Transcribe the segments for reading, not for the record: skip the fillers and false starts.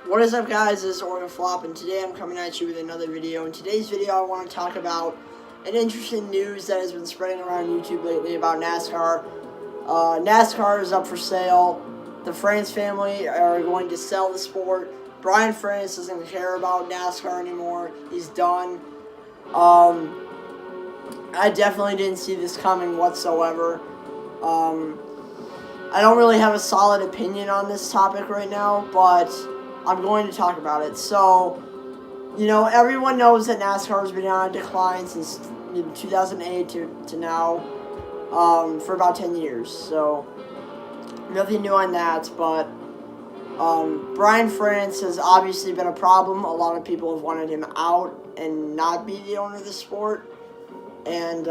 What is up, guys? This is Oregon Flop, and today I'm coming at you with another video. In today's video, I want to talk about an interesting news that has been spreading around YouTube lately about NASCAR. NASCAR is up for sale. The France family are going to sell the sport. Brian France doesn't care about NASCAR anymore. He's done. I definitely didn't see this coming whatsoever. I don't really have a solid opinion on this topic right now, but I'm going to talk about it. So, everyone knows that NASCAR has been on a decline since 2008 to now, for about 10 years. So, nothing new on that, but Brian France has obviously been a problem. A lot of people have wanted him out and not be the owner of the sport. And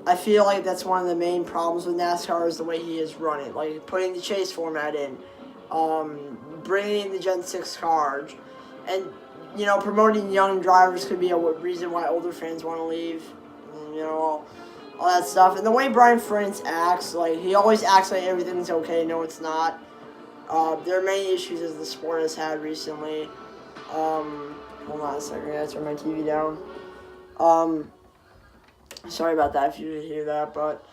I feel like that's one of the main problems with NASCAR is the way he is running. Like, putting the chase format in, bringing in the Gen 6 car, and, promoting young drivers could be a reason why older fans want to leave, all that stuff. And the way Brian France acts, like, he always acts like everything's okay. No, it's not. There are many issues that the sport has had recently. Hold on a second, I gotta turn my TV down. Sorry about that if you didn't hear that, but,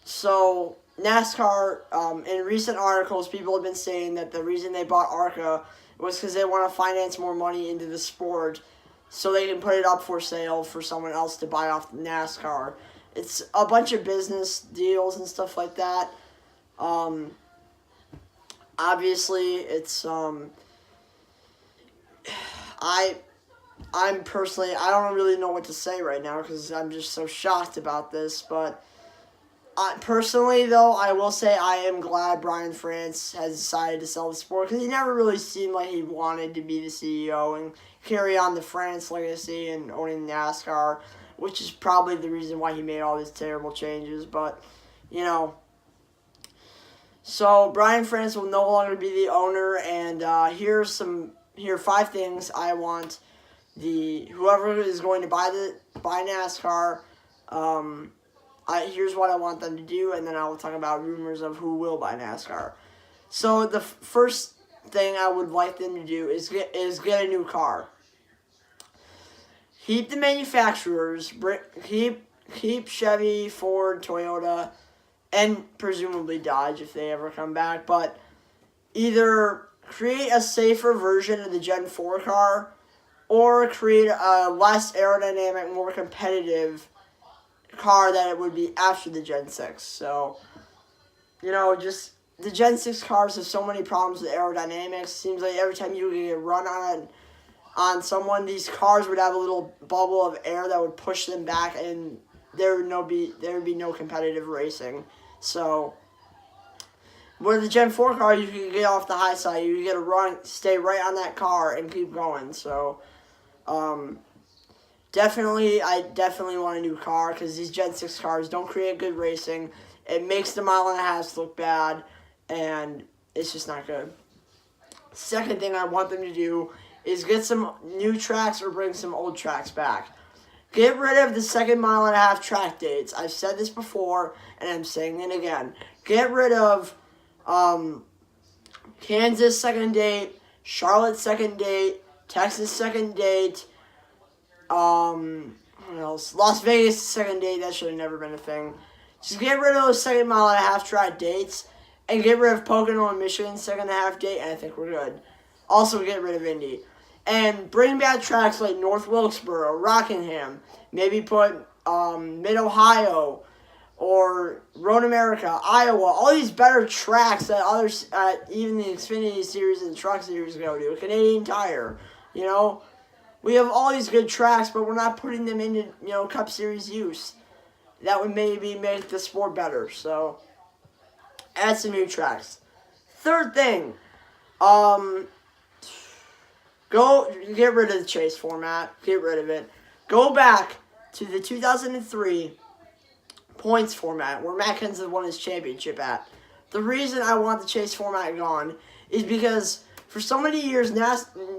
so NASCAR, in recent articles, people have been saying that the reason they bought ARCA was because they want to finance more money into the sport so they can put it up for sale for someone else to buy off NASCAR. It's a bunch of business deals and stuff like that. Obviously, it's, I'm personally, I don't really know what to say right now because I'm just so shocked about this, but personally, though, I will say I am glad Brian France has decided to sell the sport because he never really seemed like he wanted to be the CEO and carry on the France legacy and owning NASCAR, which is probably the reason why he made all these terrible changes, but, so Brian France will no longer be the owner, and here are 5 things I want whoever is going to buy NASCAR, here's what I want them to do, and then I will talk about rumors of who will buy NASCAR. So the first thing I would like them to do is get a new car. Keep the manufacturers, keep Chevy, Ford, Toyota, and presumably Dodge if they ever come back, but either create a safer version of the Gen 4 car or create a less aerodynamic, more competitive car that it would be after the Gen 6. So, just the Gen 6 cars have so many problems with aerodynamics. Seems like every time you get a run on someone, these cars would have a little bubble of air that would push them back, and there would be no competitive racing. So, with the Gen 4 car, you can get off the high side. You can get a run, stay right on that car, and keep going. So, I definitely want a new car because these Gen 6 cars don't create good racing. It makes the mile and a half look bad, and it's just not good. Second thing I want them to do is get some new tracks or bring some old tracks back. Get rid of the second mile and a half track dates. I've said this before, and I'm saying it again. Get rid of Kansas second date, Charlotte second date, Texas second date, what else? Las Vegas second date. That should have never been a thing. Just get rid of those second mile and a half track dates, and get rid of Pocono and Michigan second and a half date, and I think we're good. Also, get rid of Indy. And bring back tracks like North Wilkesboro, Rockingham, maybe put Mid-Ohio, or Road America, Iowa, all these better tracks that others, even the Xfinity Series and Truck Series go to, Canadian Tire, We have all these good tracks, but we're not putting them into, Cup Series use. That would maybe make the sport better, so add some new tracks. Third thing, go get rid of the chase format. Get rid of it. Go back to the 2003 points format where Matt Kenseth won his championship at. The reason I want the chase format gone is because for so many years,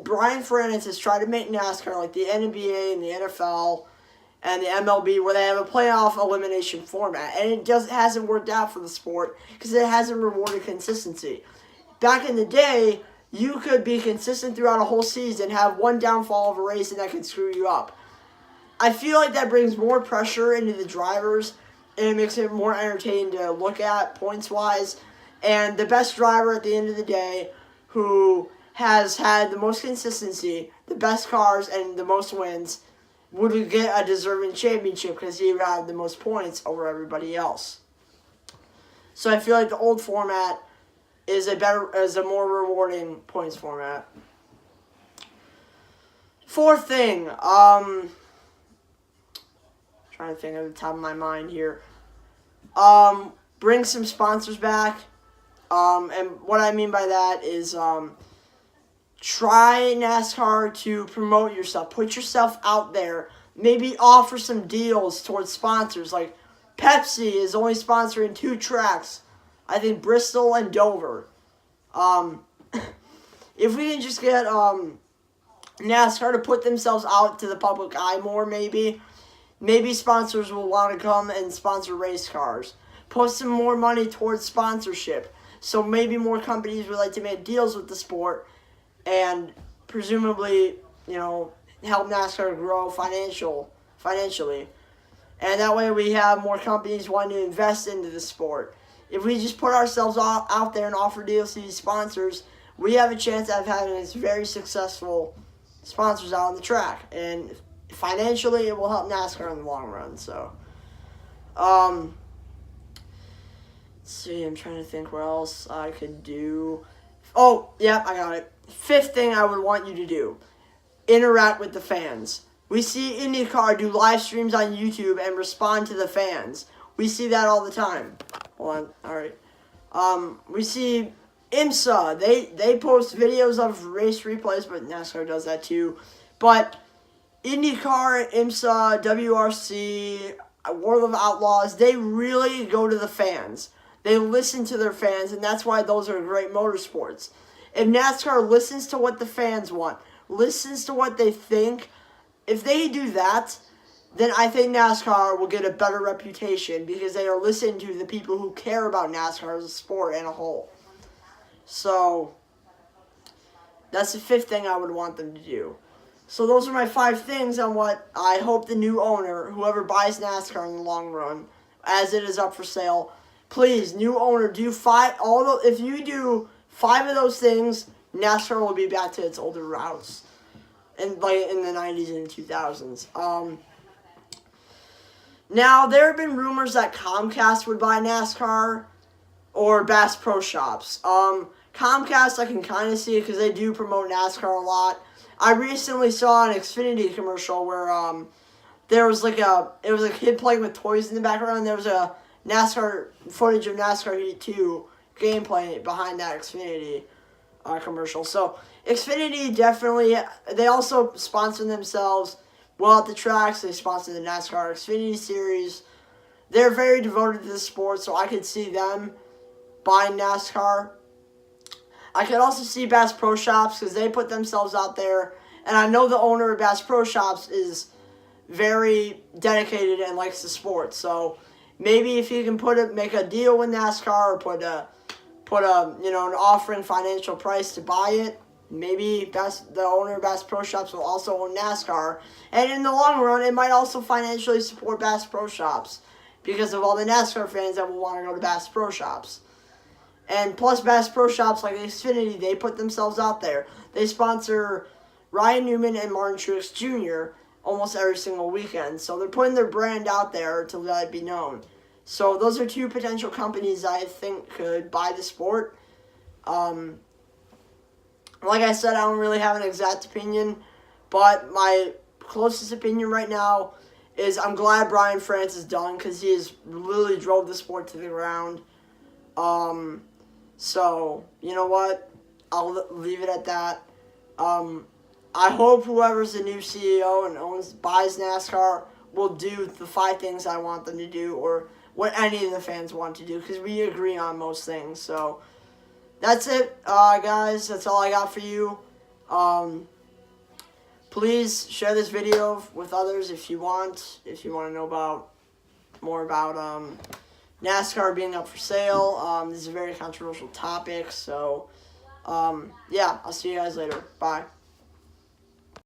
Brian France has tried to make NASCAR like the NBA and the NFL and the MLB, where they have a playoff elimination format, and it hasn't worked out for the sport because it hasn't rewarded consistency. Back in the day, you could be consistent throughout a whole season, have one downfall of a race, and that could screw you up. I feel like that brings more pressure into the drivers, and it makes it more entertaining to look at points-wise. And the best driver at the end of the day, who has had the most consistency, the best cars, and the most wins, would get a deserving championship because he would have the most points over everybody else. So I feel like the old format is a more rewarding points format. Fourth thing, trying to think at the top of my mind here. Bring some sponsors back. And what I mean by that is try NASCAR to promote yourself. Put yourself out there. Maybe offer some deals towards sponsors. Like Pepsi is only sponsoring 2 tracks. I think Bristol and Dover. If we can just get NASCAR to put themselves out to the public eye more, maybe sponsors will want to come and sponsor race cars. Put some more money towards sponsorship. So maybe more companies would like to make deals with the sport and presumably, help NASCAR grow financially. And that way we have more companies wanting to invest into the sport. If we just put ourselves out there and offer deals to these sponsors, we have a chance of having these very successful sponsors out on the track. And financially, it will help NASCAR in the long run. So, let's see, I'm trying to think what else I could do. Oh, yeah, I got it. Fifth thing I would want you to do, interact with the fans. We see IndyCar do live streams on YouTube and respond to the fans. We see that all the time. Hold on, all right. We see IMSA. They post videos of race replays, but NASCAR does that too. But IndyCar, IMSA, WRC, World of Outlaws, they really go to the fans. They listen to their fans, and that's why those are great motorsports. If NASCAR listens to what the fans want, listens to what they think, if they do that, then I think NASCAR will get a better reputation because they are listening to the people who care about NASCAR as a sport and a whole. So, that's the fifth thing I would want them to do. So those are my 5 things on what I hope the new owner, whoever buys NASCAR in the long run, as it is up for sale, please, new owner, do 5. If you do 5 of those things, NASCAR will be back to its older routes, in the 90s and 2000s. Now there have been rumors that Comcast would buy NASCAR or Bass Pro Shops. Comcast, I can kind of see it because they do promote NASCAR a lot. I recently saw an Xfinity commercial where there was it was a kid playing with toys in the background. There was a NASCAR footage of NASCAR Heat 2 gameplay behind that Xfinity commercial. So Xfinity definitely, they also sponsor themselves well at the tracks. They sponsor the NASCAR Xfinity Series. They're very devoted to the sport, so I could see them buying NASCAR. I could also see Bass Pro Shops because they put themselves out there. And I know the owner of Bass Pro Shops is very dedicated and likes the sport. So maybe if you can make a deal with NASCAR or put an offering financial price to buy it, maybe the owner of Bass Pro Shops will also own NASCAR. And in the long run, it might also financially support Bass Pro Shops because of all the NASCAR fans that will want to go to Bass Pro Shops. And plus Bass Pro Shops like Xfinity, they put themselves out there. They sponsor Ryan Newman and Martin Truex Jr. almost every single weekend. So they're putting their brand out there to let it be known. So those are 2 potential companies I think could buy the sport. Like I said, I don't really have an exact opinion, but my closest opinion right now is I'm glad Brian France is done because he has really drove the sport to the ground. So, you know what? I'll leave it at that. I hope whoever's the new CEO and buys NASCAR will do the 5 things I want them to do or what any of the fans want to do because we agree on most things. So, that's it, guys. That's all I got for you. Please share this video with others if you want. If you want to know more about NASCAR being up for sale. This is a very controversial topic, so Yeah, I'll see you guys later. Bye.